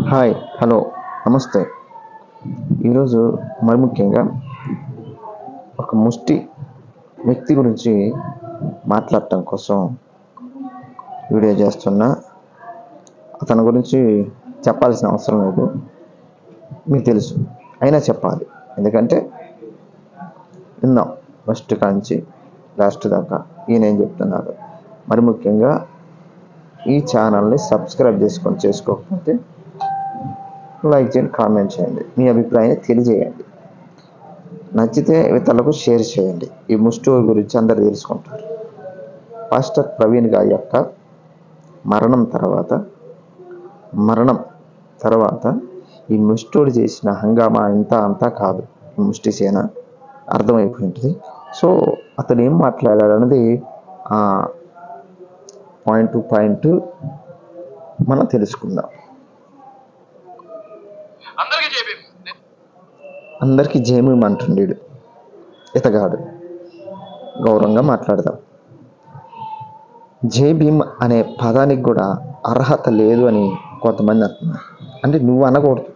Hi, hello, నమస్తే. ఈరోజు మరి ముఖ్యంగా ఒక ముష్టి వ్యక్తి గురించి మాట్లాడటం కోసం వీడియో చేస్తున్నా. అతని గురించి చెప్పాల్సిన అవసరం లేదు, మీకు తెలుసు, అయినా చెప్పాలి. ఎందుకంటే విన్నాం ఫస్ట్ కాంచి లాస్ట్ దాకా ఈయన ఏం చెప్తున్నారు. మరి ముఖ్యంగా ఈ ఛానల్ని సబ్స్క్రైబ్ చేసుకోకపోతే లైక్ చేయండి, కామెంట్ చేయండి, మీ అభిప్రాయాన్ని తెలియజేయండి. నచ్చితే ఇతరులకు షేర్ చేయండి. ఈ ముస్టోర్ గురించి అందరు తెలుసుకుంటారు. పాస్టర్ ప్రవీణ్ గారి యొక్క మరణం తర్వాత ఈ ముస్టోడు చేసిన హంగామా అంతా కాదు, ఈ ముష్టి సేన అర్థమైపోయింది. సో అతను ఏం మాట్లాడాడు అన్నది పాయింట్ టు పాయింట్ మనం తెలుసుకుందాం. అందరికీ జయమేం అంటుండేడు ఇతగాడు. గౌరవంగా మాట్లాడదాం. జై భీమ్ అనే పదానికి కూడా అర్హత లేదు అని కొంతమంది అంటున్నారు. అంటే నువ్వు అనకూడదు.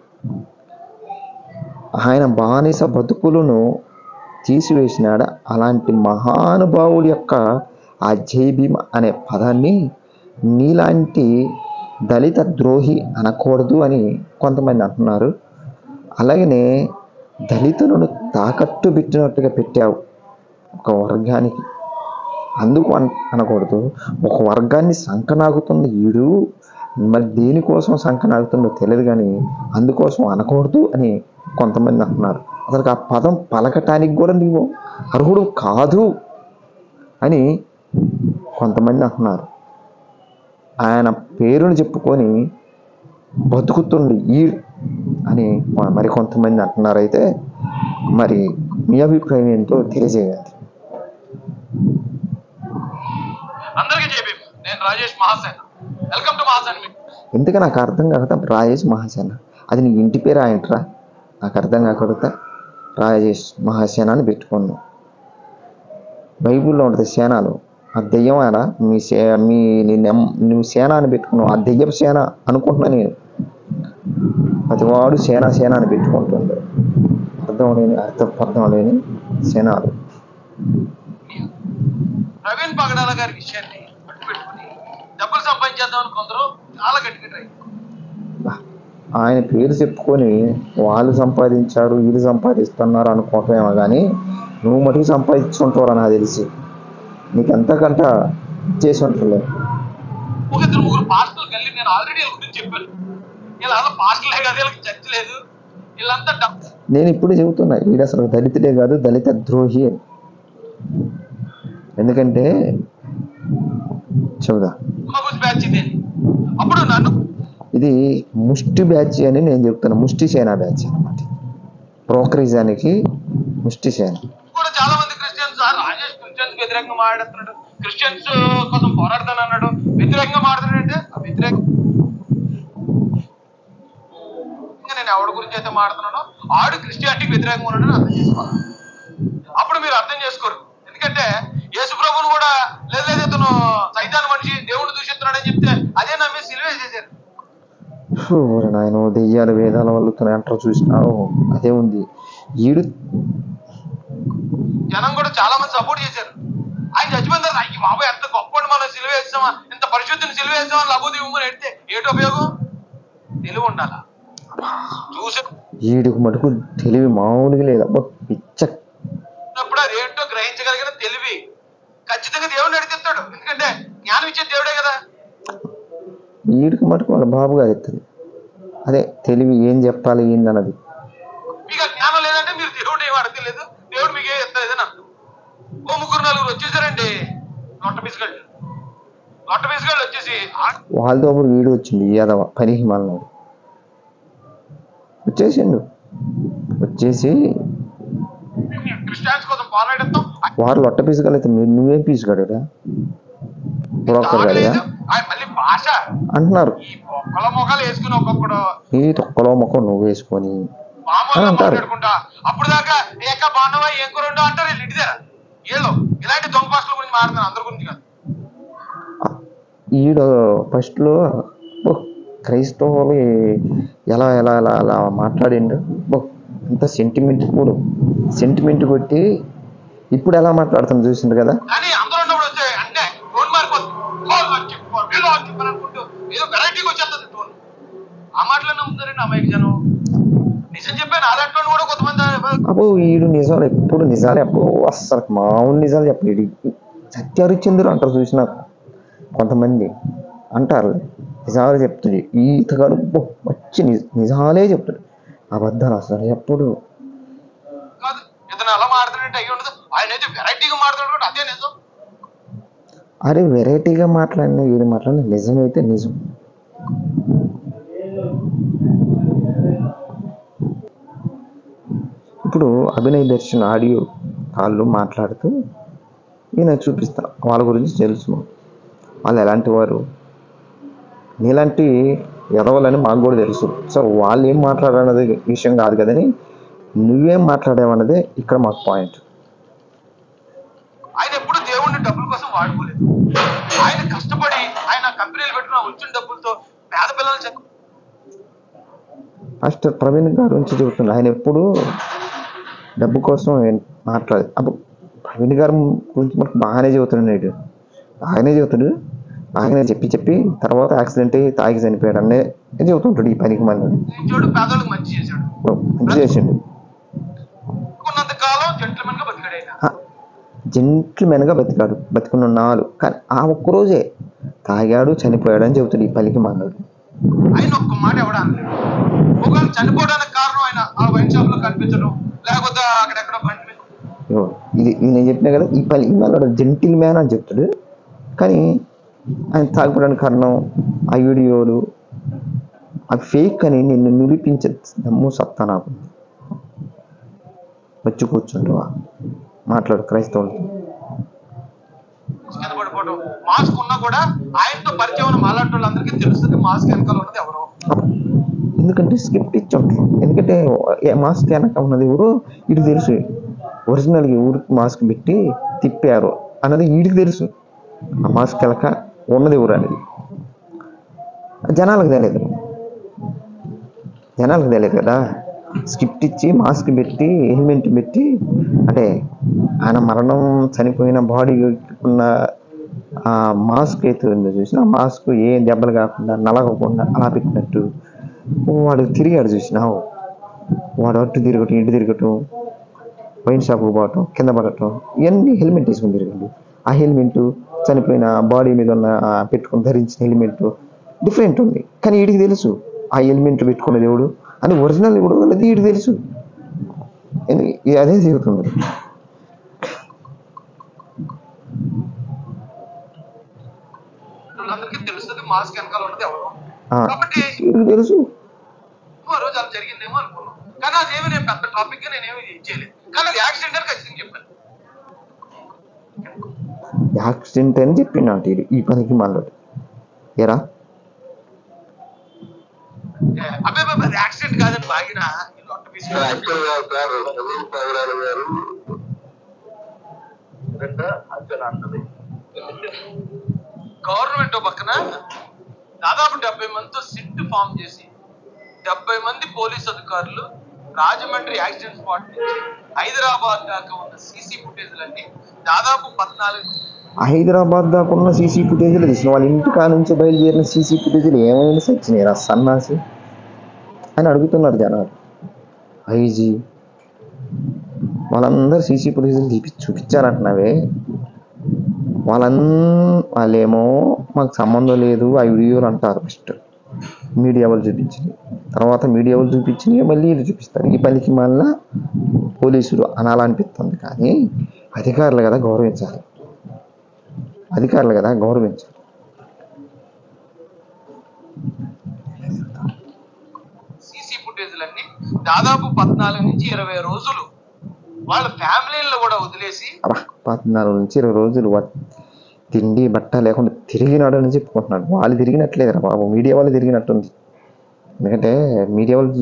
ఆయన బానిస బతుకులను తీసివేసినాడు. అలాంటి మహానుభావుల యొక్క ఆ జై భీమ్ అనే పదాన్ని నీలాంటి దళిత ద్రోహి అనకూడదు అని కొంతమంది అంటున్నారు. అలాగనే దళితులను తాకట్టు పెట్టినట్టుగా పెట్టావు ఒక వర్గానికి, అందుకు అనకూడదు. ఒక వర్గాన్ని సంకనాగుతున్న ఈడు మరి దేనికోసం సంకనాగుతుందో తెలియదు, కానీ అందుకోసం అనకూడదు అని కొంతమంది అంటున్నారు. అసలు ఆ పదం పలకటానికి కూడా నీవు అర్హుడు కాదు అని కొంతమంది అంటున్నారు. ఆయన పేరును చెప్పుకొని బతుకుతుండి ఈ అని మరి కొంతమంది అంటున్నారు. అయితే మరి మీ అభిప్రాయం ఏంటో తెలియజేయండి. ఎందుకు నాకు అర్థం కాకపోతే రాజేష్ మహాసేన, అది నీ ఇంటి పేరు ఆయనరా? నాకు అర్థం కాకపోతే రాజేష్ మహాసేన అని పెట్టుకున్నాను. బైబిల్లో ఉంటుంది సేనాలు. ఆ దెయ్యం ఆడ నువ్వు సేన అని పెట్టుకున్నావు. ఆ దెయ్యం సేన అనుకుంటున్నా నేను. ప్రతివాడు సేన అని పెట్టుకుంటుంది. అర్థం లేని సేనాలు. ప్రవీణ్ పగడాల గారి విషయాన్ని పెట్టుకుని డబ్బులు సంపాదించేద్దామని కొందరు చాలా గట్టిగా ట్రై. ఆయన పేరు చెప్పుకొని వాళ్ళు సంపాదించారు, వీళ్ళు సంపాదిస్తున్నారు అనుకోవటమేమో కానీ నువ్వు మటుకు సంపాదించుకుంటావు నాకు తెలిసి. నీకు ఎంతకంట చేసి ఉంటలేదు. ఒక ఇద్దరు ముగ్గురు పాస్టర్లు కలిసి నేను ఆల్రెడీ వీళ్ళ గురించి చెప్పాను. వీళ్ళ పాస్టర్లే కాదు, వీళ్ళకి చర్చ లేదు, వీళ్ళంతా నేను ఇప్పుడు చెబుతున్నా, వీడు అసలు దళితుడే కాదు, దళిత ద్రోహి. ఎందుకంటే చెబుదా, అప్పుడు నన్ను ఇది ముష్టి బ్యాచ్ అని నేను చెప్తున్నా. ముష్టి సేన బ్యాచ్ అన్నమాట. బ్రోకరేజానికి ముష్టి సేన. కూడా చాలా మంది క్రిస్టియన్స్ రాజేష్ క్రిస్టియన్స్ వ్యతిరేకంగా మాట్లాడుతున్నాడు, క్రిస్టియన్స్ కోసం పోరాడతాను అన్నాడు, వ్యతిరేకంగా మాట్లాడుతున్నాడంటే నేను ఎవరి గురించి అయితే మాట్లాడుతున్నానో ఆడు క్రిస్టియానిటీకి వ్యతిరేకంగా ఉన్నాడని అర్థం చేసుకోవాలి. అప్పుడు మీరు అర్థం చేసుకోరు. ఎందుకంటే యేసు ప్రభువును కూడా లేదు ఇతను సైతాన్ మనిషి, దేవుడు దూషిస్తున్నాడని చెప్తే అదే నమ్మి సిలువ చేశారు. నాయన దెయ్యాలు వేదాల వల్ల అంటారు, చూసినావు? అదే ఉంది. ఈడు జనం కూడా చాలా మంది సపోర్ట్ చేశారు. ఆయన చచ్చిపోయిన తర్వాత అయ్యి బాబు ఎంత గొప్ప మనం సిలువ వేస్తామా, ఎంత పరిశుద్ధిని సిలువ వేస్తామని లభోదీవమని ఎడితే ఏంటి ఉపయోగం? తెలివి ఉండాలా. చూసి ఈడుకు మటుకు తెలివి మామూలుగా లేదు. పిచ్చప్పుడు అది ఏంటో గ్రహించగలిగిన తెలివి ఖచ్చితంగా దేవుడిని నడిపిస్తాడు. ఎందుకంటే జ్ఞానం ఇచ్చే దేవుడే కదా. ఈడుకు మటుకు వాళ్ళ బాబు గారు ఎత్తుంది. అదే తెలివి, ఏం చెప్పాలి ఏందన్నది. మీకు జ్ఞానం లేదంటే మీరు దేవుడు ఏం అడగలేదు, దేవుడు మీకు ఏం ఎత్తలేదని అర్థం. ఓ ముగ్గురు నలుగురు వచ్చేసారండి, లొట్ట పిసుగాళ్ళు వచ్చేసి వాళ్ళతో అప్పుడు వీడు వచ్చింది. యాదవ పనికి మాలనాడు వచ్చేసి క్రిస్టియన్స్ కోసం పోరాడతాం. వారు లొట్ట పీసుగాలు అయితే నువ్వేం పీసుగాడా? బ్రోకర్ గాడిగా అంటున్నారు. ఈ తొక్కలో మొక్కలు నువ్వు వేసుకొని అంటారు. అప్పుడు దాకా ఏక బాండవా ఏం కూరండు అంటారు. వీళ్ళు ఇలాంటి దొంగ పాస్టర్ల గురించి మాట్లాడుతున్నారు, అందరి గురించి కాదు. ఈడ ఫస్ట్లో క్రైస్తవులు ఎలా ఎలా ఎలా అలా మాట్లాడిండు. ఇంత సెంటిమెంట్ కొట్టి ఇప్పుడు ఎలా మాట్లాడుతాను చూసిండు కదా. కానీ అందరూ ఉన్నప్పుడు వచ్చే అంటే టోన్ మారిపోతుంది. అనుకుంటూ ఏదో వెరైటీగా వచ్చేస్తుంది టోన్. ఆ మాటలు నమ్ముతారండి అమ్మాయికి జనం. నిజం చెప్పాను అలాంటి కూడా కొంతమంది అప్పుడు వీడు నిజాలు ఎప్పుడు నిజాలే అప్పుడు అస్సలు మామూలు నిజాలు చెప్పలేడు. సత్యహరిశ్చంద్రుడు అంటారు చూసిన కొంతమంది అంటారు నిజాలు చెప్తుంది. ఈతగాడు వచ్చి నిజాలే చెప్తాడు, అబద్ధాలు అసలు ఎప్పుడు. కాదు ఇతను అలా మాట్లాడుతుంటే అయ్యి ఉండదు, ఆయన అయితే వెరైటీగా మాట్లాడుకుంటే అదే నిజం. అరే వెరైటీగా మాట్లాడిన వీడు మాట్లాడిన నిజమైతే నిజం. ఇప్పుడు అభినయ్ దర్శన్ ఆడియో వాళ్ళు మాట్లాడుతూ నేను చూపిస్తాను, వాళ్ళ గురించి తెలుసు, వాళ్ళు ఎలాంటి వారు, నీలాంటి ఎదవాలని మాకు కూడా తెలుసు. సో వాళ్ళు ఏం మాట్లాడన్నది విషయం కాదు కదని నువ్వేం మాట్లాడావన్నదే ఇక్కడ మాకు పాయింట్. ఆయన ఎప్పుడు దేవుడిని డబ్బుల కోసం వాడుకోలేదు. ఆయన కష్టపడి ఆయన కంపెనీలు పెట్టుకున్న వచ్చిన డబ్బులతో పేద పిల్లలు చెప్పు. మాస్టర్ ప్రవీణ్ గారి గురించి చెబుతున్నాడు. ఆయన ఎప్పుడు డబ్బు కోసం మాట్లాడదు. అప్పుడు ప్రవీణ్ గారి గురించి మనకు బాగానే చెబుతున్నాడు, బాగానే చెప్పి తర్వాత యాక్సిడెంట్ అయ్యి తాగి చనిపోయాడు అనే చెబుతుంటాడు. ఈ పనికి మళ్ళీ పేదలకు మంచి చేసిండు, జెంట్మెన్గా బతికాడు, బతికున్న నాలు. కానీ ఆ ఒక్కరోజే తాగాడు చనిపోయాడు అని చెబుతాడు ఈ పనికి మన్నాడు. ఆయన ఒక్క మాట ఎవడా ఒకవేళ చనిపోవడానికి కారణం ఆయన ఆ వైన్ షాప్ లో కనిపించడం, లేకపోతే అక్కడెక్కడ ఇది నేను చెప్పినా కదా, ఈ పని మళ్ళీ జెంటిల్ మ్యాన్ అని చెప్తాడు. కానీ ఆయన తాగిపోవడానికి కారణం ఆ వీడియోలు అవి ఫేక్ అని నిన్ను నిరూపించే దమ్ము సత్తా నాకు. వచ్చి కూర్చుంటావా మాట్లాడు క్రైస్తవులతో. పడిపోవడం మాస్క్ ఉన్నా కూడా ఆయనతో పరిచయం ఉన్న మాలాంటి వాళ్ళందరికీ తెలుస్తుంది మాస్క్ వెనకాల ఉన్నది ఎవరో. ఎందుకంటే స్క్రిప్ట్ ఇచ్చి ఉంటారు. ఎందుకంటే మాస్క్ వెనక ఉన్నది ఎవరు వీడికి తెలుసు. ఒరిజినల్గా ఊరికి మాస్క్ పెట్టి తిప్పారు అన్నది వీడికి తెలుసు. ఆ మాస్క్ వెనక ఉన్నది ఎవరు అనేది జనాలకు తెలియదు కదా. స్క్రిప్ట్ ఇచ్చి మాస్క్ పెట్టి హెల్మెట్ పెట్టి, అంటే ఆయన మరణం చనిపోయిన బాడీ ఉన్న ఆ మాస్క్ అయితే ఉందో చూసిన, ఆ మాస్క్ ఏ దెబ్బలు కాకుండా నలగకుండా అలా పెట్టినట్టు వాడు తిరిగాడు చూసినావు. వాడు అటు తిరగటం ఇటు తిరగటం, వైన్ షాప్కి పోవటం, కింద పడటం, ఇవన్నీ హెల్మెట్ వేసుకుని తిరగండి. ఆ హెల్మెట్ చనిపోయిన బాడీ మీద ఉన్న పెట్టుకుని ధరించిన హెల్మెట్ డిఫరెంట్ ఉంది. కానీ వీడికి తెలుసు ఆ హెల్మెట్ పెట్టుకునే దేవుడు అని ఒరిజినల్ దేవుడు అనేది వీడికి తెలుసు. అదే జరుగుతుంది. మాస్క్ వెనకాల ఉన్నది ఎవరు కాబట్టి తెలుసు. రోజు అలా జరిగిందేమో అనుకున్నాం, కానీ అదేమి నేను పెద్ద టాపిక్ గా నేనేమి చేయలేదు. కానీ అది యాక్సిడెంట్ అని ఖచ్చితంగా చెప్పాను. యాక్సిడెంట్ అని చెప్పినాడు ఈ పనికి మళ్ళీ ఎరా అబ్బాయి యాక్సిడెంట్ కాదని బాగిన గవర్నమెంట్ పక్కన దాదాపు 70 మందితో సిట్ ఫామ్ చేసి 70 మంది పోలీస్ అధికారులు రాజమండ్రి యాక్సిడెంట్ స్పాట్ నుంచి హైదరాబాద్ దాకా ఉన్న సీసీ ఫుటేజ్లన్నీ దాదాపు 14 హైదరాబాద్ దాకా ఉన్న సీసీ ఫుటేజ్లు తీసిన వాళ్ళ ఇంటి కా నుంచి బయలుదేరిన సీసీ ఫుటేజ్లు ఏమైనా సచ్చినాయి సన్నాసి అని అడుగుతున్నారు జనాలు. ఐజీ వాళ్ళందరూ సీసీ ఫుటేజ్లు చూపించారంటున్నావే, వాళ్ళేమో మాకు సంబంధం లేదు ఆ వీడియోలు అంటారు. ఫస్ట్ మీడియా వాళ్ళు చూపించింది, తర్వాత మీడియా వాళ్ళు చూపించినవి మళ్ళీ వీళ్ళు చూపిస్తారు. ఈ పనికి మళ్ళా పోలీసులు అనాలనిపిస్తుంది. కానీ అధికారులు కదా గౌరవించాలి, సీసీ ఫుటేజ్లన్నీ దాదాపు 14 నుంచి 20 రోజులు వాళ్ళ ఫ్యామిలీలో కూడా వదిలేసి 14 నుంచి 20 రోజులు తిండి బట్ట లేకుండా తిరిగినాడు అని చెప్పుకుంటున్నాడు. వాళ్ళు తిరిగినట్లేదురా బాబు, మీడియా వాళ్ళు తిరిగినట్టుంది. ఎందుకంటే మీడియా వాళ్ళు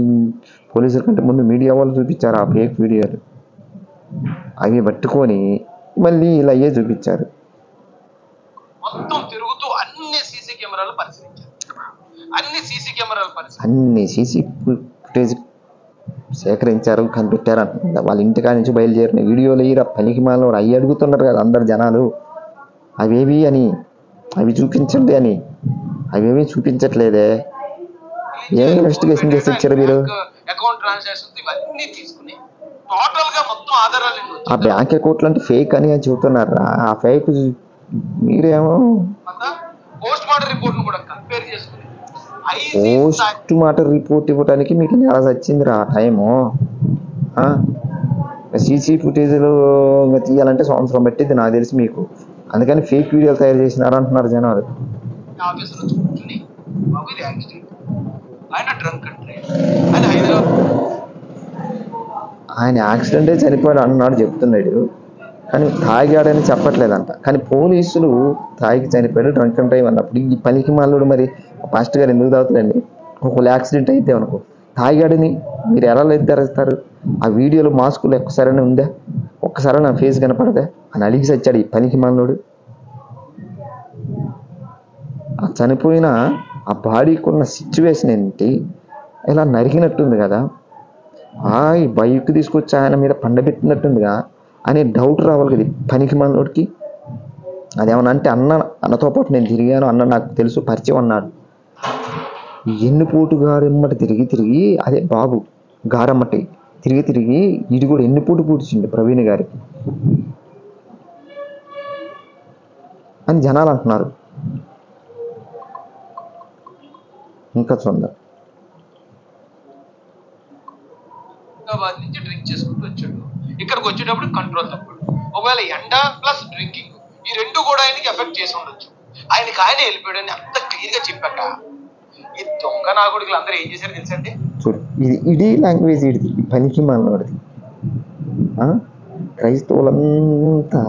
పోలీసుల కంటే ముందు మీడియా వాళ్ళు చూపించారు ఆ ఫేక్ వీడియోలు, అవి పట్టుకొని మళ్ళీ ఇలా అయ్యే చూపించారు. మొత్తం తిరుగుతూ అన్ని సీసీ కెమెరాలు పరిశీలించారు. అన్ని సీసీ కెమెరాల పరిస్థితి. అన్ని సీసీ ఫుటేజ్ సేకరించారు, కనిపెట్టారు అంటున్నారు. వాళ్ళ ఇంటికాడ నుంచి బయలుదేరిన వీడియోలు ఈ పనికి మాలో అవి అడుగుతున్నారు కదా అందరు జనాలు, అవేవి అని, అవి చూపించండి అని. అవేవి చూపించట్లేదే. ఏం ఇన్వెస్టిగేషన్ చేసి వచ్చారు మీరు? అకౌంట్ ట్రాన్సాక్షన్స్ ఇవన్నీ తీసుకుని టోటల్ గా మొత్తం ఆధారాలు ఆ బ్యాంక్ అకౌంట్లు అంటే ఫేక్ అని చెబుతున్నారు. ఆ ఫేక్ మీరేమో పోస్ట్ మార్టం రిపోర్ట్ కూడా కంపేర్ చేసుకుని పోస్ట్ మార్టం రిపోర్ట్ ఇవ్వడానికి మీకు నెల వచ్చిందిరా టైము. సీసీ ఫుటేజ్లు తీయాలంటే సంవత్సరం పట్టింది నాకు తెలిసి మీకు. అందుకని ఫేక్ వీడియోలు తయారు చేసినారు అంటున్నారు జనాలు. ఆయన యాక్సిడెంటే చనిపోయాడు అన్నాడు చెప్తున్నాడు, కానీ తాగాడని చెప్పట్లేదంట. కానీ పోలీసులు తాగి చనిపోయాడు డ్రంక్ అండ్ డ్రైవ్ అన్నప్పుడు ఈ పనికి మాలుడు మరి ఫాస్ట్ గారు ఎందుకు తాగుతాడండి? ఒకవేళ యాక్సిడెంట్ అయితే అనుకో, తాగాడని మీరు ఎలా నిర్ధారిస్తారు? ఆ వీడియోలో మాస్కులు ఒక్కసారైనా ఉందా? ఒక్కసారి నా ఫేస్ కనపడదా అని అడిగి చచ్చాడు ఈ పనికి మాలోడు. ఆ చనిపోయిన ఆ బాడీకి ఉన్న సిచ్యువేషన్ ఏంటి? ఇలా నరికినట్టుంది కదా, ఈ బైక్ తీసుకొచ్చి ఆయన మీద పండబెట్టినట్టుందిగా అనే డౌట్ రావాలి కదా పనికి మాలోడికి. అదేమన్నా అంటే అన్నతో పాటు నేను తిరిగాను, అన్న నాకు తెలుసు పరిచయం అన్నాడు. ఎన్నిపోటు గారెమ్మటి తిరిగి అదే బాబు గారమ్మటి తిరిగి ఇది కూడా ఎన్నిపోటు పూడ్చిండు ప్రవీణ్ గారికి అని జనాలు అంటున్నారు. ఇంకా చూద్దాం. హైదరాబాద్ నుంచి డ్రింక్ చేసుకుంటూ వచ్చాడు, ఇక్కడికి వచ్చేటప్పుడు కంట్రోల్ తప్పాడు. ఒకవేళ ఎండ ప్లస్ డ్రింకింగ్ ఈ రెండు కూడా ఆయనకి ఎఫెక్ట్ చేసి ఉండొచ్చు. ఆయనకి ఆయన వెళ్ళిపోయాడు అని అంత క్లియర్ గా చెప్పాక ఈ దొంగ నాగుడికి అందరూ ఏం చేశారు తెలుసండి? చూడు, ఇది లాంగ్వేజ్ ఇది పనికి మానవాడిది. క్రైస్తవులంతా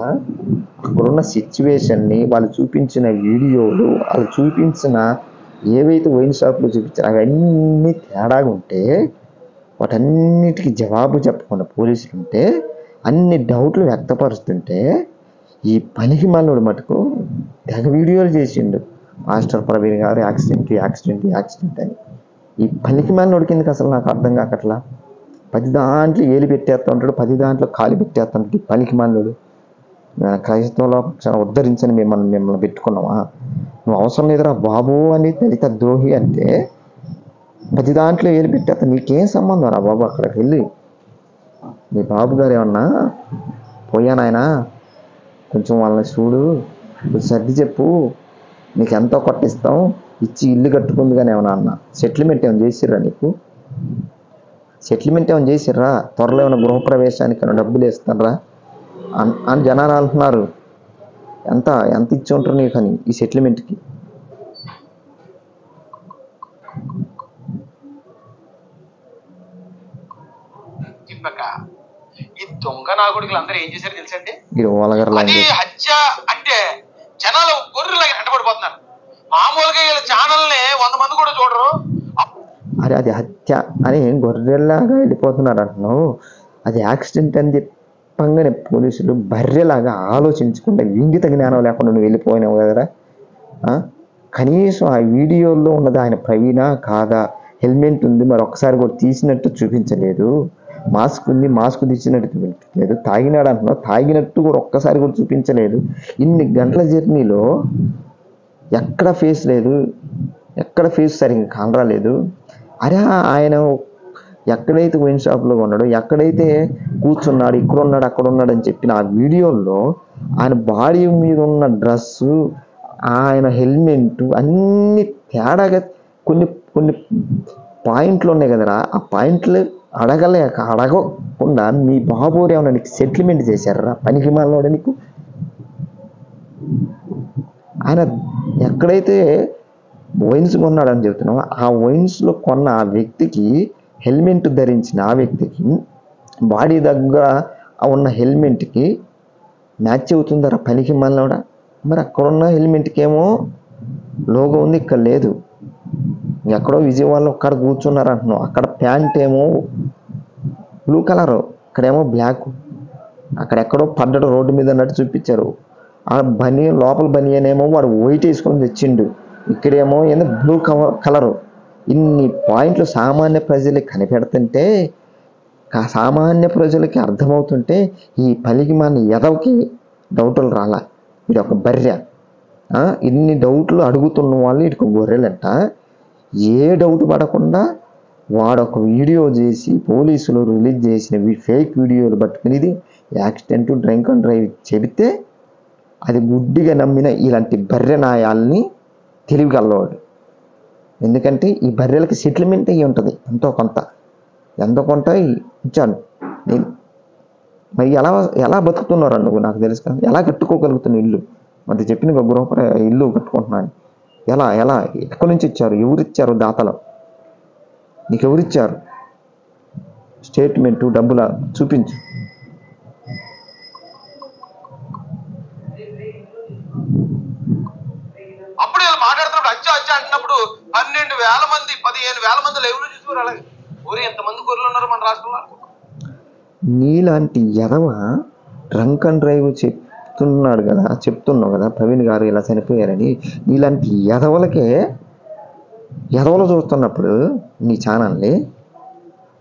అక్కడున్న సిచ్యువేషన్ని, వాళ్ళు చూపించిన వీడియోలు, వాళ్ళు చూపించిన ఏవైతే వైన్ షాప్లో చూపించారో అవన్నీ తేడాగా ఉంటే వాటన్నిటికీ జవాబు చెప్పకుండా పోలీసులు ఉంటే అన్ని డౌట్లు వ్యక్తపరుస్తుంటే ఈ పనికి మాలోడు మటుకు తెగ వీడియోలు చేసిండు. మాస్టర్ ప్రవీణ్ గారు యాక్సిడెంట్ అని. ఈ పనికి మాలోడి కిందకి అసలు నాకు అర్థం కాకట్లా. 10 దాంట్లో ఏలు పెట్టేస్తూ ఉంటాడు, 10 దాంట్లో కాలు పెట్టేస్తుంటాడు ఈ పనికి మాలోడు. క్రైస్తవులో ఉద్ధరించని మిమ్మల్ని పెట్టుకున్నావా? నువ్వు అవసరం లేదురా బాబు అని దళిత ద్రోహి అంటే 10 దాంట్లో ఏలు పెట్టేస్తా. నీకేం సంబంధం రా బాబు? అక్కడికి వెళ్ళి మీ బాబు గారు ఏమన్నా పోయానాయనా కొంచెం వాళ్ళని చూడు, సర్ది చెప్పు, నీకు ఎంతో కొట్టిస్తాం, ఇచ్చి ఇల్లు కట్టుకుంది కానీ ఏమన్నా అన్న సెటిల్మెంట్ ఏమైనా చేసిర్రా? నీకు సెటిల్మెంట్ ఏమైనా చేసిర్రా? త్వరలో ఏమైనా గృహప్రవేశానికి ఏమైనా డబ్బులు వేస్తారా అని జనాలు అంటున్నారు. ఎంత ఇచ్చి ఉంటారు నీకు అని ఈ సెటిల్మెంట్కి? ఈ దొంగ నాగుడికి అందరూ ఏం చేశారు తెలుసండి? హత్య అంటే జనాలు గొర్రెలాగా వెంటబడిపోతున్నారు. మామూలుగా వీళ్ళ ఛానల్ని 100 మంది కూడా చూడరు. అరే అది హత్య అని గొర్రెలాగా వెళ్ళిపోతున్నారు అంటున్నావు. అది యాక్సిడెంట్ అని చెప్పంగానే పోలీసులు బర్రెలాగా ఆలోచించకుండా ఇంగిత జ్ఞానం లేకుండా నువ్వు వెళ్ళిపోయినావు కదరా. కనీసం ఆ వీడియోలో ఉన్నది ఆయన ప్రవీణ కాదా? హెల్మెట్ ఉంది, మరి ఒక్కసారి కూడా తీసినట్టు చూపించలేదు. మాస్క్ ఉంది, మాస్క్ తీసినట్టు చూపించలేదు. తాగినాడు అంటున్నావు, తాగినట్టు కూడా ఒక్కసారి కూడా చూపించలేదు. ఇన్ని గంటల జర్నీలో ఎక్కడ ఫేస్ లేదు, ఎక్కడ ఫేస్ సరిగ్గా కానరాలేదు. అరే ఆయన ఎక్కడైతే వైన్ షాప్లో ఉన్నాడో, ఎక్కడైతే కూర్చున్నాడు, ఇక్కడ ఉన్నాడు, అక్కడ ఉన్నాడు అని చెప్పిన ఆ వీడియోల్లో ఆయన బాడీ మీద ఉన్న డ్రెస్సు, ఆయన హెల్మెట్ అన్ని తేడాగా కొన్ని పాయింట్లు ఉన్నాయి కదరా. ఆ పాయింట్లు అడగకుండా మీ బాబోరు ఏమన్నా నీకు సెటిల్మెంట్ చేశారా? పనికి మాలోడు నీకు. ఆయన ఎక్కడైతే వైన్స్ కొన్నాడని చెప్తున్నావు, ఆ వైన్స్లో కొన్న ఆ వ్యక్తికి, హెల్మెట్ ధరించిన ఆ వ్యక్తికి, బాడీ దగ్గర ఉన్న హెల్మెట్కి మ్యాచ్ అవుతుందరా పనికి మాలోడా? మరి అక్కడున్న హెల్మెట్కి ఏమో లోగో ఉంది, ఇక్కడ లేదు. ఎక్కడో విజయవాడలో ఒక్కడ కూర్చున్నారు అంటున్నావు, అక్కడ ప్యాంట్ ఏమో బ్లూ కలరు, ఇక్కడేమో బ్లాక్. అక్కడెక్కడో పడ్డాడు రోడ్డు మీద అన్నట్టు చూపించారు. ఆ బనియన్ లోపల బనియన్ ఏమో వాడు వైట్ వేసుకొని తెచ్చిండు, ఇక్కడేమో ఏందో బ్లూ కలరు. ఇన్ని పాయింట్లు సామాన్య ప్రజలకి కనిపెడుతుంటే, సామాన్య ప్రజలకి అర్థమవుతుంటే ఈ పలికి మన ఎదవకి డౌట్లు రాలా. ఇది ఒక బర్రె. ఇన్ని డౌట్లు అడుగుతున్న వాళ్ళు ఇటుకు గొర్రెలంట. ఏ డౌట్ పడకుండా వాడొక వీడియో చేసి పోలీసులు రిలీజ్ చేసిన ఫేక్ వీడియోలు పట్టుకుని ఇది యాక్సిడెంట్, డ్రింక్ అండ్ డ్రైవ్ చెబితే అది గుడ్డిగా నమ్మిన ఇలాంటి బర్రె నాయాలని తెలివిగలవాడు. ఎందుకంటే ఈ బర్రెలకి సెటిల్మెంట్ అయ్యి ఉంటుంది ఎంతో కొంత ఇచ్చాను నేను. మరి ఎలా బతుకుతున్నారా నువ్వు? నాకు తెలుసు కదా. ఎలా కట్టుకోగలుగుతున్న ఇల్లు? మరి చెప్పిన గృహ ఇల్లు కట్టుకుంటున్నాను. ఎలా ఎక్కడి నుంచి ఇచ్చారు? ఎవరిచ్చారు? దాతలు నీకు ఎవరిచ్చారు? స్టేట్మెంటు, డబ్బుల చూపించు. అప్పుడు వీళ్ళు మాట్లాడుతున్నప్పుడు అచ్చా అంటున్నప్పుడు 12,000 మంది 15,000 మంది లైవ్ లో చూసుకోరు. అలాగే ఊరి ఎంతమంది గొర్రెలు ఉన్నారు మన రాష్ట్రంలో? నీలాంటి ఎదవ డ్రంక్ అండ్ డ్రైవ్ చెప్తున్నావు కదా ప్రవీణ్ గారు ఇలా చనిపోయారని. నీలాంటి ఎదవలు చూస్తున్నప్పుడు నీ ఛానల్ని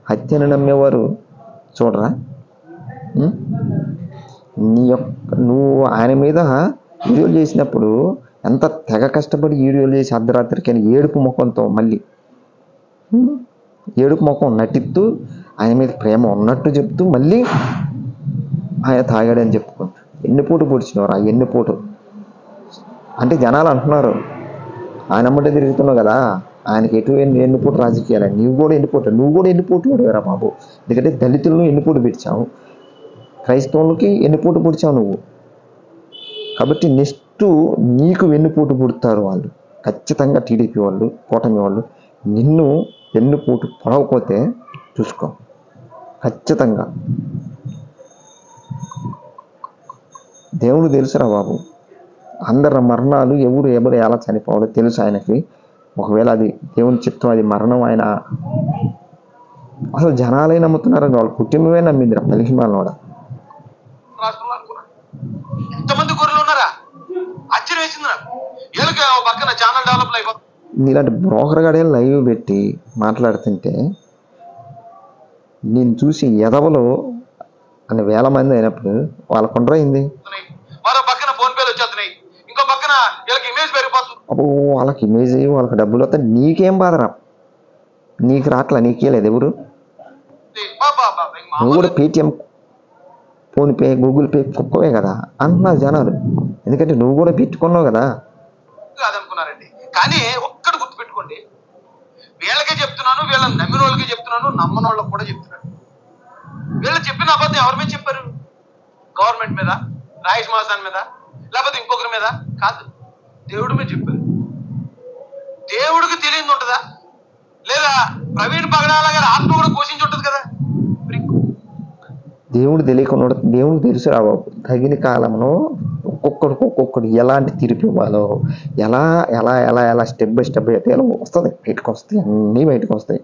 హత్యను నమ్మేవారు చూడరా? నువ్వు ఆయన మీద వీడియోలు చేసినప్పుడు ఎంత తెగ కష్టపడి వీడియోలు చేసి అర్ధరాత్రికి అని ఏడుపు ముఖం నటిస్తూ ఆయన మీద ప్రేమ ఉన్నట్టు చెప్తూ మళ్ళీ ఆయన తాగాడని చెప్పుకుంటూ ఎన్నిపోటు పొడిచినవారు. ఆ ఎన్నిపోటు అంటే జనాలు అంటున్నారు ఆయన అమ్మటే తిరుగుతున్నావు కదా, ఆయనకి ఎన్నిపోటు రాజకీయాలని. నువ్వు కూడా ఎన్నిపోటు వాడేవరా బాబు. ఎందుకంటే దళితులను ఎన్నిపోటు పెట్టావు, క్రైస్తవులకి ఎన్నిపోటు పొడిచావు నువ్వు. కాబట్టి నెక్స్ట్ నీకు వెన్నుపోటు పుడతారు వాళ్ళు ఖచ్చితంగా. టీడీపీ వాళ్ళు, కూటమి వాళ్ళు నిన్ను వెన్నుపోటు పొడవకపోతే చూసుకో ఖచ్చితంగా. దేవుడు తెలుసురా బాబు. అందరి మరణాలు ఎవరు ఎలా చనిపోవాలో తెలుసు ఆయనకి. ఒకవేళ అది దేవుని చిత్తం, అది మరణం ఆయన అసలు జనాలే నమ్ముతున్నారని వాళ్ళ కుటుంబమే నమ్మిందిరా పలికిమాలను కూడా. ఎంతమంది గొర్రెలు ఉన్నారా? ఆశ్చర్యం వేసింది నాకు. వీళ్ళకి పక్కన ఛానల్ డెవలప్ అయిపోతుంది. నీలాంటి బ్రోకర్ గాడే లైవ్ పెట్టి మాట్లాడుతుంటే నేను చూసి ఎదవలు అని 1000 మంది అయినప్పుడు వాళ్ళ కొండ్రైంది. మరో పక్కన ఫోన్ పేలు వచ్చేస్తున్నాయి, ఇంకో పక్కన వీళ్ళకి ఇమేజ్ పెరిగిపోతుంది. అబ్బో వాళ్ళకి ఇమేజ్, వాళ్ళకి డబ్బులు వస్తాయి. నీకేం బాధరా? నీకు రాట్లా? నీకే లేదు ఎవరు? నువ్వు కూడా పేటిఎం, ఫోన్పే, గూగుల్ పే కుక్కవే కదా అంటున్నారు జనాలు. ఎందుకంటే నువ్వు కూడా పెట్టుకున్నావు కదా. కాదనుకున్నారండి. కానీ ఒక్కటి గుర్తుపెట్టుకోండి, వీళ్ళకే చెప్తున్నాను, వీళ్ళని నమ్మిన వాళ్ళకే చెప్తున్నాను, నమ్మని వాళ్ళకి కూడా చెప్తున్నాను. వీళ్ళు చెప్పిన అబద్ధం ఎవరి మీద చెప్పారు? గవర్నమెంట్ మీద, రాయిస్ మాసాన్ మీద, లేకపోతే ఇంకొకరి మీద కాదు, దేవుడి మీద చెప్పారు. దేవుడికి తెలియదు ఉంటుందా? లేదా ప్రవీణ్ పగడాల గారి ఆత్మ కూడా పోషించి ఉంటుంది కదా. దేవుడు తెలియకుండా దేవుడు తెలుసు రా బాబు. తగిన కాలంలో ఒక్కొక్కడు ఎలాంటి తీర్పు ఇవ్వాలో, ఎలా ఎలా ఎలా ఎలా స్టెప్ బై స్టెప్ అయితే ఎలా వస్తుంది, బయటకు వస్తాయి, అన్నీ బయటకు వస్తాయి.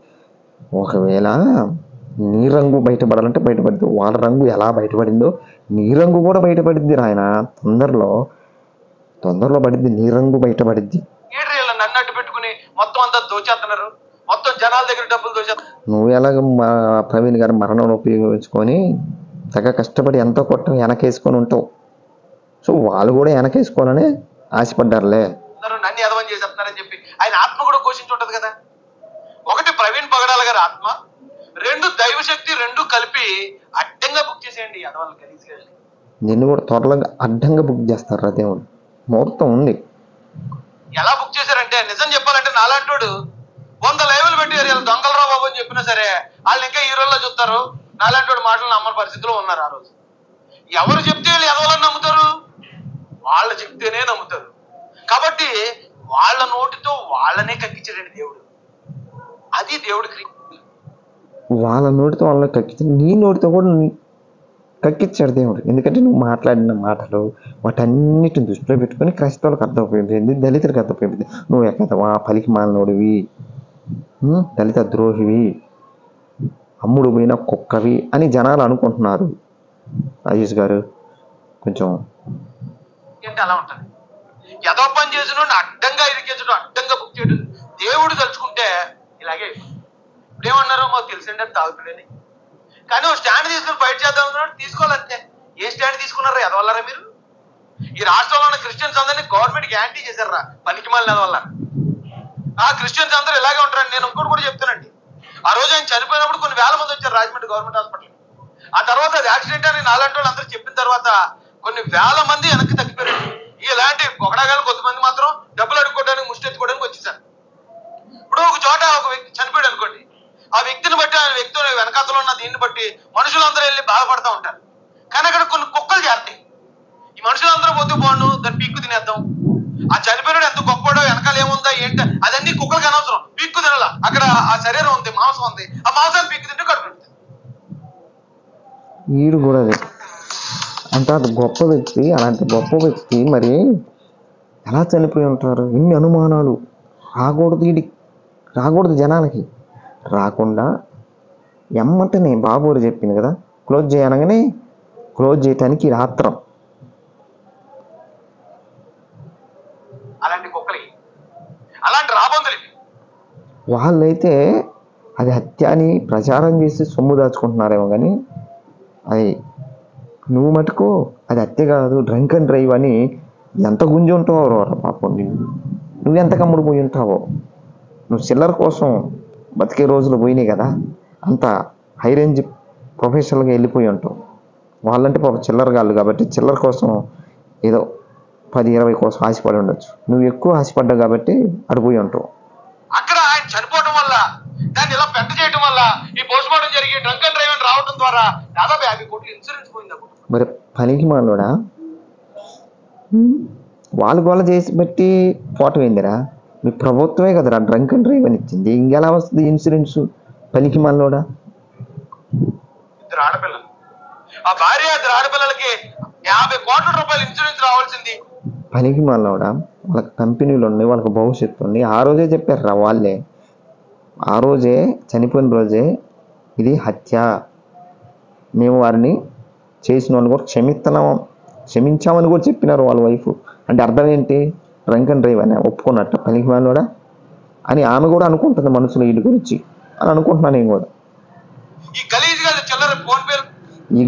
ఒకవేళ నీ రంగు బయటపడాలంటే బయటపడింది, వాళ్ళ రంగు ఎలా బయటపడిందో నీ రంగు కూడా బయటపడింది రాయన. తొందరలో పడింది, నీ రంగు బయటపడింది. నన్నట్టు పెట్టుకుని మొత్తం అంతా దోచేస్తున్నారు, మొత్తం జనాల దగ్గర డబ్బులు దోచేస్తున్నారు. నువ్వు ఎలాగ ప్రవీణ్ గారి మరణం ఉపయోగించుకొని తెగ కష్టపడి ఎంతో కొట్టం వెనకేసుకొని ఉంటావు. సో వాళ్ళు కూడా వెనకేసుకోవాలని ఆశపడ్డారులే. నన్ను ఎదవం చేసేస్తున్నారని చెప్పి ఆయన ఆత్మ కూడా ఘోషించి ఉంటది కదా. ఒకటి ప్రవీణ్ పగడాల గారి ఆత్మ, 2 దైవశక్తి, 2 కలిపి అడ్డంగా బుక్ చేసేయండి ఎదవాళ్ళని కలిసి. నిన్ను కూడా త్వరలో అడ్డంగా బుక్ చేస్తారు. దేవుడు ముహూర్తం ఉంది. ఎలా బుక్ చేశారంటే, నిజం చెప్పాలంటే నాలాంటోడు 100 లైవ్లు పెట్టి దొంగలరా బాబు అని చెప్పినా సరే వాళ్ళు ఇంకా హీరోల్లో చూస్తారు. నాలాంటోడు మాటలు నమ్మని పరిస్థితిలో ఉన్నారు. ఆ రోజు ఎవరు చెప్తే వీళ్ళు ఎదవాలని నమ్ముతారు? వాళ్ళు చెప్తేనే నమ్ముతారు. కాబట్టి వాళ్ళ నోటితో వాళ్ళనే కక్కించాడండి దేవుడు. అది దేవుడి క్రియ. వాళ్ళ నోటితో వాళ్ళని కక్కించాడు, నీ నోటితో కూడా కక్కించాడు దేవుడు. ఎందుకంటే నువ్వు మాట్లాడిన మాటలు వాటన్నిటిని దృష్టిలో పెట్టుకొని క్రైస్తవులకు అర్థమైపోయింది, దళితులకు అర్థమైపోయింది. నువ్వు ఎక్కడవా పలికి మాలినోడివి, దళిత ద్రోహివి, అమ్ముడు పోయిన కుక్కవి అని జనాలు అనుకుంటున్నారు. రాజేష్ గారు కొంచెం అంటే అలా ఉంటుంది. ఎదో పని చేసిన అడ్డంగా ఇరికించడం, అడ్డంగా బుక్ చేయడం దేవుడు తలుచుకుంటే ఇలాగే. ఇప్పుడేమన్నారు, మాకు తెలిసిండే తాగుతుడని. కానీ ఒక స్టాండ్ తీసుకుని ఫైట్ చేద్దాం అనుకున్నాడు, తీసుకోవాలంటే. ఏ స్టాండ్ తీసుకున్నారా ఎదవల్లారా మీరు? ఈ రాష్ట్రంలో ఉన్న క్రిస్టియన్స్ అందరినీ గవర్నమెంట్ యాంటీ చేశారా పనికి మాలిన ఎదవల్ల. ఆ క్రిస్టియన్స్ అందరూ ఇలాగే ఉంటారండి. నేను ఇంకోటి కూడా చెప్తానండి, ఆ రోజు ఆయన చనిపోయినప్పుడు కొన్ని వేల మంది వచ్చారు రాజమండ్రి గవర్నమెంట్ హాస్పిటల్. ఆ తర్వాత అది యాక్సిడెంట్ అని నాలాంటి వాళ్ళు అందరూ చెప్పిన తర్వాత కొన్ని వేల మంది వెనక్కి తగ్గిపోయారు. ఇలాంటి పొగడగాలు కొంతమంది మాత్రం డబ్బులు అడుక్కోవడానికి, ముష్టి ఎత్తుకోవడానికి వచ్చేసారు. ఇప్పుడు ఒక చోట ఒక వ్యక్తి చనిపోయాడు అనుకోండి, ఆ వ్యక్తిని బట్టి, ఆ వ్యక్తి వెనకాతలో ఉన్న దీన్ని బట్టి మనుషులందరూ వెళ్ళి బాధపడతా ఉంటారు. కానీ అక్కడ కొన్ని కుక్కలు చేస్తాయి. ఈ మనుషులందరూ పొద్దు పోను దాన్ని పీక్కు తినేద్దాం. ఆ చనిపోయినాడు ఎంత గొప్పడో, వెనకాల ఏముందా ఏంటి అదన్నీ కుక్కలకి అనవసరం. పీక్కు తినాల, అక్కడ ఆ శరీరం ఉంది, మాంసం ఉంది, ఆ మాంసాన్ని పీక్కు తింటే కడుపు నిండుతుంది. వీడు కూడా అదే. అంత గొప్ప వ్యక్తి, అలాంటి గొప్ప వ్యక్తి మరి ఎలా చనిపోయి ఉంటారు? ఇన్ని అనుమానాలు రాకూడదు జనాలకి. రాకుండా ఎమ్మటనే బాబు చెప్పింది కదా, క్లోజ్ చేయనగానే క్లోజ్ చేయటానికి రాత్రం. అలాంటి కుక్కలకి, అలాంటి రాబందులకి వాళ్ళైతే అది హత్య అని ప్రచారం చేసి సొమ్ము దాచుకుంటున్నారేమో, కానీ అది నువ్వు మటుకు అది హత్య కాదు, డ్రంక్ అండ్ డ్రైవ్ అని ఎంత గుంజి ఉంటావో పాపం. నువ్వు ఎంత కమ్ముడు పోయి ఉంటావో. నువ్వు చిల్లర కోసం బతికే రోజులు పోయినాయి కదా, అంత హై రేంజ్ ప్రొఫెషనల్గా వెళ్ళిపోయి ఉంటావు. వాళ్ళంటే పాపం చిల్లరగాళ్ళు కాబట్టి చిల్లర కోసం ఏదో 10-20 కోసం ఆశపడి ఉండొచ్చు. నువ్వు ఎక్కువ ఆశపడ్డావు కాబట్టి అడిపోయి ఉంటావు. అక్కడ ఆయన చనిపోవడం వల్ల, దాన్ని ఇలా పెద్ద చేయడం వల్ల, ఈ పోస్ట్ మార్టం జరిగి డ్రంక్ అండ్ డ్రైవ్ అని రావడం ద్వారా దాదాపు 50 కోట్లు ఇన్సూరెన్స్ పోయింది. మరి పనికి మాలోడా వాళ్ళు గోల చేసి బట్టి పోవటం ఏందిరా? మీ ప్రభుత్వమే కదరా డ్రంక్ అండ్ డ్రైవ్ అని ఇచ్చింది. ఇంకెలా వస్తుంది ఇన్సూరెన్స్? పనికి మాలోడా. ఇద్దరు ఆడపిల్లలు, ఆ భార్య ఇద్దరు ఆడపిల్లలకి 50 కోట్ల రూపాయలు ఇన్సూరెన్స్ రావాల్సింది. పనికి మాలోడా. వాళ్ళకి కంపెనీలు ఉన్నాయి, వాళ్ళకి భవిష్యత్తు ఉంది. ఆ రోజే చెప్పారు రా వాళ్ళే. ఆ రోజే చనిపోయిన రోజే ఇది హత్య, మేము వారిని చేసిన వాళ్ళు కూడా క్షమించామని కూడా చెప్పినారు వాళ్ళ వైఫ్. అంటే అర్థం ఏంటి? డ్రంక్ అండ్ డ్రైవ్ అని ఒప్పుకున్నట్ట పనికి మాలోడా అని ఆమె కూడా అనుకుంటుంది మనసులో వీటి గురించి అని అనుకుంటున్నాను నేను కూడా. ఈ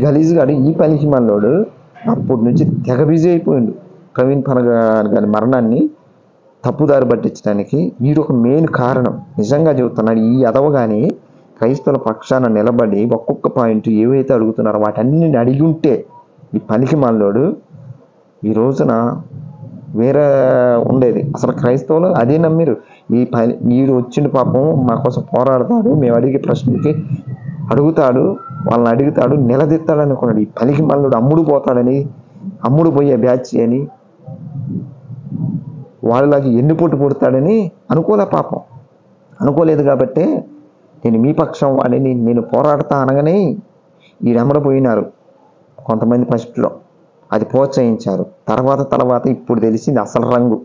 గలీజ్ గాడు, ఈ పనికి మాలోడు అప్పటి నుంచి తెగ బిజీ అయిపోయిండు. ప్రవీణ్ పనగారి గారి మరణాన్ని తప్పుదారి పట్టించడానికి వీడు ఒక మెయిన్ కారణం. నిజంగా చెబుతున్నాడు. ఈ ఎదవ కానీ క్రైస్తవుల పక్షాన నిలబడి ఒక్కొక్క పాయింట్ ఏవైతే అడుగుతున్నారో వాటన్ని అడిగి ఉంటే ఈ పనికి మాలోడు ఈ రోజున వేరే ఉండేది. అసలు క్రైస్తవులు అదే నమ్మిరు. వీడు వచ్చిండు పాపం మా కోసం పోరాడతాడు, మేము అడిగే ప్రశ్నలకి అడుగుతాడు, వాళ్ళని అడుగుతాడు, నిలదీస్తాడు అనుకున్నాడు. ఈ పనికి మాలోడు అమ్ముడు పోయే బ్యాచ్ అని, వాళ్ళకి ఎన్నిపోటు పుడతాడని అనుకోలే పాపం. అనుకోలేదు కాబట్టే నేను మీ పక్షం వాడిని, నేను పోరాడతా అనగానే ఈ పోయినారు కొంతమంది ఫస్ట్లో. అది ప్రోత్సహించారు. తర్వాత ఇప్పుడు తెలిసింది అసలు రంగు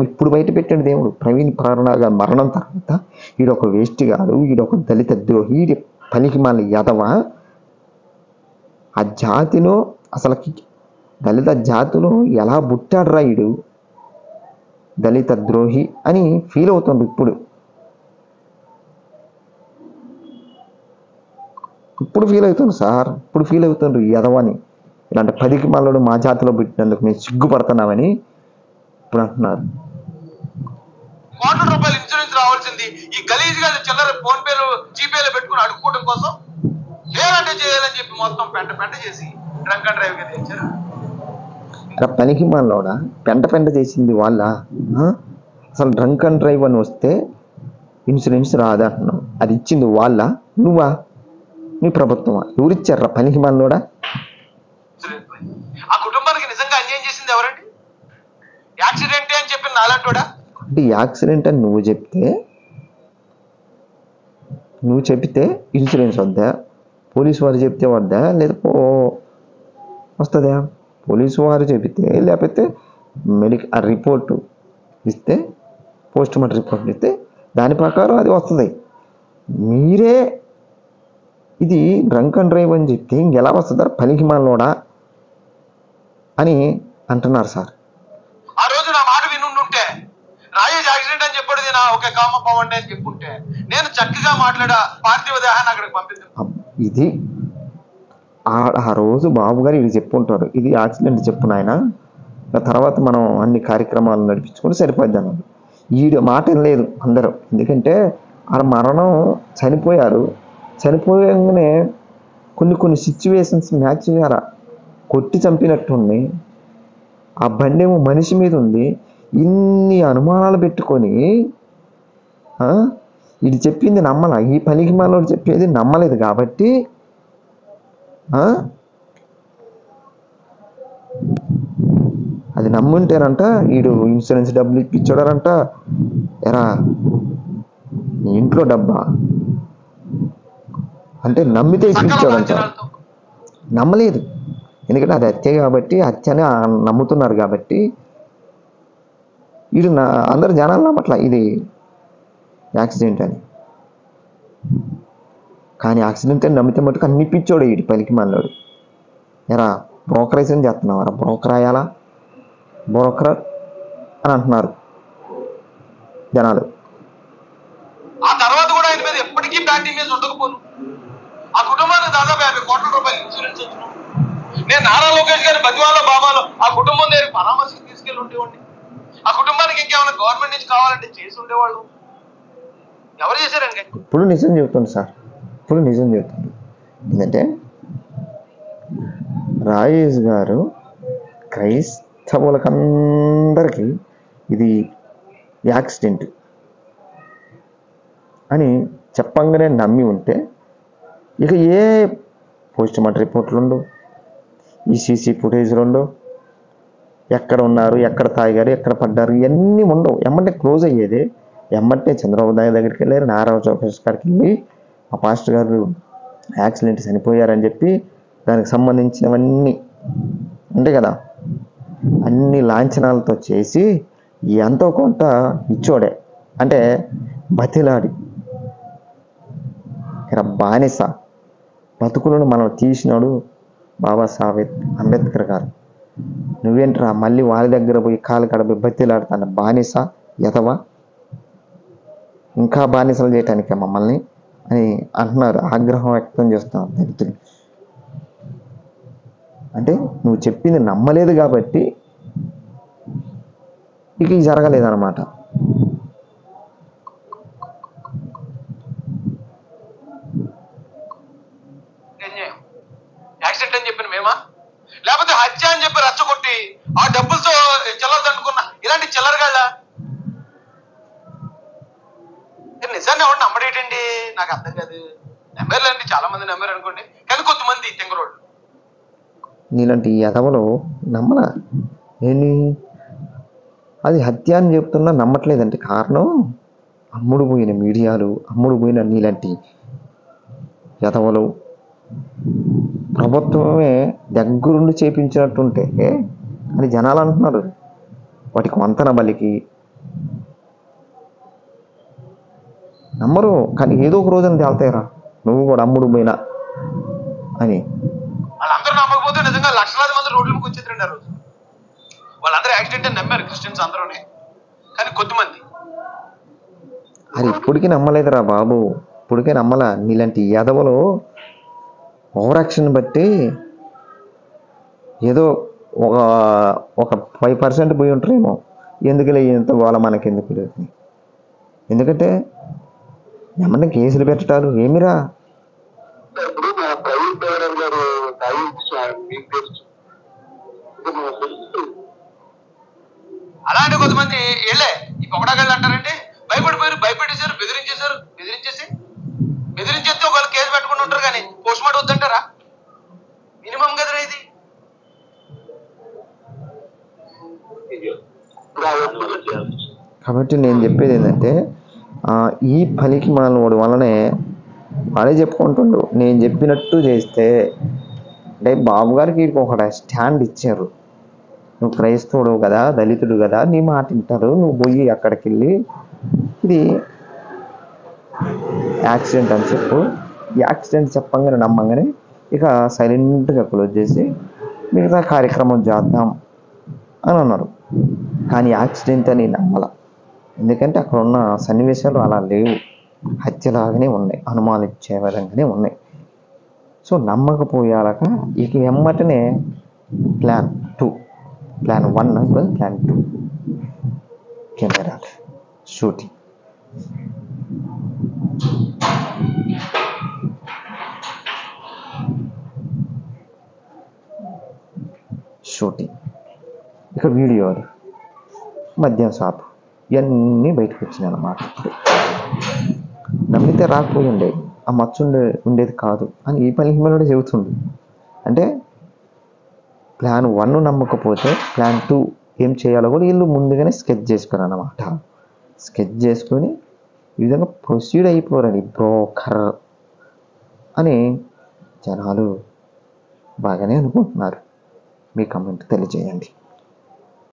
ఇప్పుడు బయట పెట్టాడు దేవుడు. ప్రవీణ్ పనగారి మరణం తర్వాత వీడొక వేస్ట్ గాడు, వీడొక దళిత ద్రోహి, వీడి పనికి మళ్ళీ ఎదవ. ఆ జాతిలో అసలుకి దళిత జాతిలో ఎలా పుట్టాడు రా వీడు, దళిత ద్రోహి అని ఫీల్ అవుతుంది ఇప్పుడు ఫీల్ అవుతుంది సార్. ఇప్పుడు ఫీల్ అవుతుండ్రు ఎదవని. ఇలాంటి పదికి మాలోడు మా జాతిలో పెట్టినందుకు మేము సిగ్గుపడుతున్నామని ఇప్పుడు అంటున్నారు. కోట్ల రూపాయలు ఇన్సూరెన్స్ రావాల్సింది ఈ గలీజ్ గా చిల్లర ఫోన్ పేలు జీపేలు పెట్టుకుని అడుక్కోవడం కోసం లేదంటే చేయాలని చెప్పి మొత్తం పెంట చేసి డ్రంక్ అండ్ డ్రైవ్ గా తెచ్చారు. పనికి మాలోడా పెంట చేసింది వాళ్ళ. అసలు డ్రంక్ అండ్ డ్రైవ్ అని వస్తే ఇన్సూరెన్స్ రాదంటున్నావు. అది ఇచ్చింది వాళ్ళ, నువ్వా, నీ ప్రభుత్వమా? ఎవరిచ్చారా పనికి మాలోడా? ఆ కుటుంబానికి నిజంగా అన్యాయం చేసింది ఎవరండి? యాక్సిడెంట్ అని చెప్పిన నాలంటోడా? అంటే యాక్సిడెంట్ అని నువ్వు చెప్తే ఇన్సూరెన్స్ వద్దా? పోలీసు వారు చెప్తే వద్దా? లేదా వస్తుందా? పోలీసు వారు చెబితే, లేకపోతే ఆ రిపోర్టు ఇస్తే, పోస్ట్ మార్టం రిపోర్ట్ ఇస్తే దాని ప్రకారం అది వస్తుంది. మీరే ఇది డ్రంక్ అండ్ డ్రైవ్ అని చెప్తే ఇంకెలా వస్తుందా పనికి మాలోడా అని అంటున్నారు సార్. ఆ రోజు కామ పోవండి అని చెప్పుంటే నేను చక్కగా మాట్లాడా పార్థివ దేహాన్ని అక్కడికి పంపిద్దాం. ఇది ఆ రోజు బాబు గారు ఇది చెప్పుంటారు, ఇది యాక్సిడెంట్ చెప్పు నాయన, తర్వాత మనం అన్ని కార్యక్రమాలు నడిపించుకొని సరిపోద్ది అన్నారు. ఈడు మాట లేదు అందరూ, ఎందుకంటే ఆ మరణం చనిపోయారు, చనిపోయాగానే కొన్ని సిచ్యువేషన్స్ మ్యాచ్ చేయాల, కొట్టి చంపినట్టుంది, ఆ బండి ఏమో మనిషి మీద ఉంది, ఇన్ని అనుమానాలు పెట్టుకొని ఇది చెప్పింది నమ్మల, ఈ పనికి మనోడు చెప్పేది నమ్మలేదు కాబట్టి అది నమ్ముంటేనంట వీడు ఇన్సూరెన్స్ డబ్బులు ఇప్పించాడంట. ఎరా నీ ఇంట్లో డబ్బా అంటే నమ్మితే ఇప్పించాడంట, నమ్మలేదు, ఎందుకంటే అది హత్య కాబట్టి, హత్యని నమ్ముతున్నారు కాబట్టి వీడు అందరు జనాలు నమ్మట్ల ఇది యాక్సిడెంట్ అని. కానీ యాక్సిడెంట్ అని నమ్మితే మటుకు అన్ని పిచ్చోడు వీడి పనికి మనోడు. ఎరా బ్రోకరైజేషన్ చేస్తున్నావరా, బ్రోకర్ అయ్యాలా, బ్రోకర్ అని అంటున్నారు జనాలు. ఆ తర్వాత కూడా ఆయన మీద ఎప్పటికీ బ్యాడ్ ఇమేజ్ ఉండకపోను. ఆ కుటుంబానికి దాదాపు 50 కోట్ల రూపాయలు ఇన్సూరెన్స్ వచ్చిన నేను నారా లోకేష్ గారి బతివాళ్ళ బాబాలో ఆ కుటుంబం దగ్గర పరామర్శకు తీసుకెళ్ళి ఉండేవాడిని. ఆ కుటుంబానికి ఇంకేమైనా గవర్నమెంట్ నుంచి కావాలంటే చేసి ఉండేవాళ్ళు. ఎవరు చేశారండి? ఇప్పుడు నిజం చెబుతుంది సార్, ఇప్పుడు నిజం చెబుతుంది. ఎందుకంటే రాజేష్ గారు క్రైస్తవులకందరికీ ఇది యాక్సిడెంట్ అని చెప్పంగానే నమ్మి ఉంటే ఇక ఏ పోస్ట్ మార్టం రిపోర్ట్లు ఉండవు, ఈ సీసీ ఫుటేజ్లు ఉండవు, ఎక్కడ ఉన్నారు, ఎక్కడ తాగారు, ఎక్కడ పడ్డారు, ఇవన్నీ ఉండవు. ఎమ్మంటే క్లోజ్ అయ్యేది. ఎమ్మంటే చంద్రబాబు నాయుడు దగ్గరికి వెళ్ళారు, నారా లోకేష్ గారికి వెళ్ళి ఆ పాస్టర్ గారు యాక్సిడెంట్ చనిపోయారని చెప్పి దానికి సంబంధించినవన్నీ ఉంటాయి కదా, అన్ని లాంఛనాలతో చేసి ఎంతో కొంత ఇచ్చోడే, అంటే బతిలాడి ఇక్కడ బానిస బతుకులను మనం తీసినాడు బాబాసాహెబ్ అంబేద్కర్ గారు. నువ్వేంట్రా మళ్ళీ వాళ్ళ దగ్గర పోయి కాలు కడపి బతిలాడుతాను, బానిస ఎదవా, ఇంకా బానిసలు చేయటానికే మమ్మల్ని అని అంటున్నారు, ఆగ్రహం వ్యక్తం చేస్తున్నారు దళితులు. అంటే నువ్వు చెప్పింది నమ్మలేదు కాబట్టి ఇక ఇది జరగలేదన్నమాట. యాక్సిడెంట్ అని చెప్పిన మేమా, లేకపోతే హత్య అని చెప్పి రచ్చగొట్టి ఆ డబ్బులతో చిల్లరదనుకున్నా ఇలాంటి చిల్లరగాళ్ళ? నిజాన్ని ఎవరు నమ్మడేటండి, నాకు అర్థం కాదు. నమ్మారులేండి, చాలా మంది నమ్మారు అనుకోండి, కానీ కొంతమంది తెంగరోళ్ళు నీలాంటి ఎదవలు నమ్మలా. ఏంటి అది హత్య అని చెప్తున్నా నమ్మట్లేదంటే కారణం అమ్ముడు పోయిన మీడియాలు, అమ్ముడు పోయిన నీలాంటి ఎదవలు. ప్రభుత్వమే దగ్గరుండి చేపించినట్టుంటే అని జనాలు అంటున్నారు, వాటికి వంతన బలికి నమ్మరు. కానీ ఏదో ఒక రోజున తేల్తాయిరా నువ్వు కూడా అమ్ముడు పోయినా అని. వాళ్ళందరూ నమ్మకపోతే నిజంగా లక్షలాది మంది రోడ్లకు వచ్చేది ఆ రోజు. వాళ్ళందరూ యాక్సిడెంట్ అని నమ్మారు, క్రిస్టియన్స్ అందరూనే, కానీ కొద్దిమంది. అది ఇప్పటికీ నమ్మలేదురా బాబు, ఇప్పటికే నమ్మలా. నీలాంటి యాదవలు ఓవర్ యాక్షన్ బట్టి ఏదో ఒక 5% పోయి ఉంటారేమో, ఎందుకులే ఇంత గోళ మనకెందుకు లేదు. ఎందుకంటే ఏమన్నా కేసులు పెట్టడాలు ఏమిరా. అలాంటి కొంతమంది వీళ్ళే ఈ పొగడాగాళ్ళు అంటారంటే భయపడిపోయారు, భయపెట్టేశారు, బెదిరించేస్తే ఒకళ్ళు కేసు పెట్టుకుని ఉంటారు, కానీ పోస్ట్ మార్టం వద్దంటారా? మినిమం కదరా ఇది. కాబట్టి నేను చెప్పేది ఏంటంటే ఈ పనికి మానవుడి వల్లనే వాడే చెప్పుకుంటుండు, నేను చెప్పినట్టు చేస్తే. అంటే బాబు గారికి ఒక స్టాండ్ ఇచ్చారు, నువ్వు క్రైస్తవుడు కదా, దళితుడు కదా, నీ మాట వింటారు, నువ్వు పోయి అక్కడికి వెళ్ళి ఇది యాక్సిడెంట్ అని చెప్పు. యాక్సిడెంట్ చెప్పంగానే నమ్మంగానే ఇక సైలెంట్గా క్లోజ్ చేసి మిగతా కార్యక్రమం చేద్దాం అని అన్నారు. కానీ యాక్సిడెంట్ అని నమ్మల. ఎందుకంటే అక్కడ ఉన్న సన్నివేశాలు అలా లేవు, హత్యలాగానే ఉన్నాయి, అనుమానించే విధంగానే ఉన్నాయి. సో నమ్మకపోయాక ఇక వెమ్మటనే plan 2, plan 1 plan 2 camera shooting. ఇక వీడియోలు, మద్యం షాపు, ఇవన్నీ బయటకు వచ్చినాయి అన్నమాట. నమ్మితే రాకపోయి ఉండేది, ఆ మచ్చ ఉండేది కాదు అని ఈ పని కూడా చెబుతుంది. అంటే ప్లాన్ 1 నమ్మకపోతే ప్లాన్ 2 ఏం చేయాలో కూడా వీళ్ళు ముందుగానే స్కెచ్ చేసుకున్నారు అన్నమాట. స్కెచ్ చేసుకొని ఈ విధంగా ప్రొసీడ్ అయిపోరండి బ్రోకర్ అని జనాలు బాగానే అనుకుంటున్నారు. మీ కమెంట్ తెలియజేయండి.